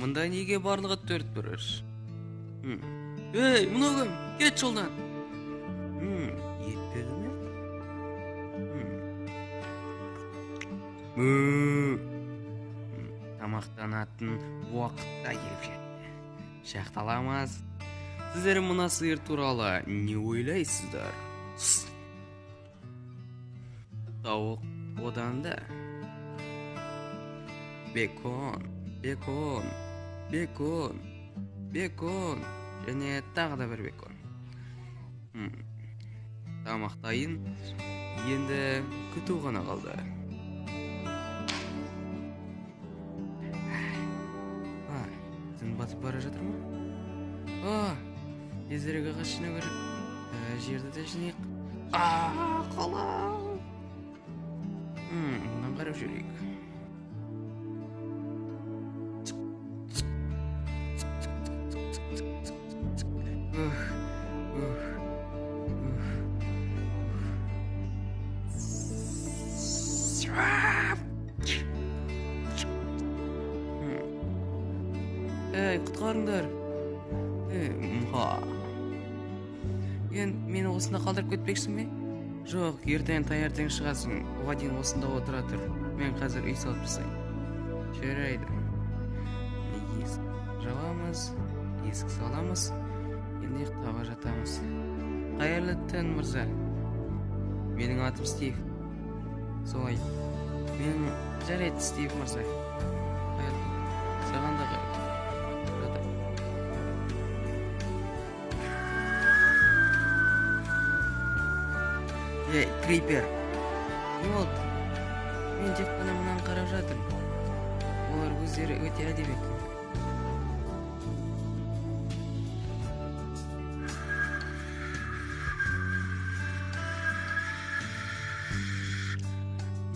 Мында неге барлығы 4 бірір? Эй, мынау кім? Кет жолдан. Ет берді ме? Тамақтанатын уақытта келіп жетті. Шақталамыз. Сіздер мына сиыр туралы не ойлайсыздар? Тауық одан да. Бекон. Және тағы да бір бекон. Тамақтайын. Енді күту ғана қалды. Түн батып бара жатыр ма? Тезірек ағашына кіріп, жерді де жинайық. Қалам. Мұнан қарап жүрейік. Құтқарыңдар. Мені осында қалдырып кетпексің бе? Жоқ, ертең таңертең шығасың. Оған дейін осында отыра тұр. Мен қазір үй салып тастайын. Жарайды. Есік жабамыз, есік саламыз. Енді ұйықтауға жатамыз. Қайырлы түн, мырза. Менің атым Стив. Солай. Мен жарайды, Стив мырза. Қайырлы. Саған да қайырлы. Ей, Крипер. Не болды? Мен тек қана мұнан қарап жатырмын. Олар өздері өте әдемі екен.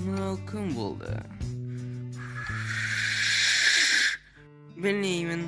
Мынау кім болды? Білмеймін.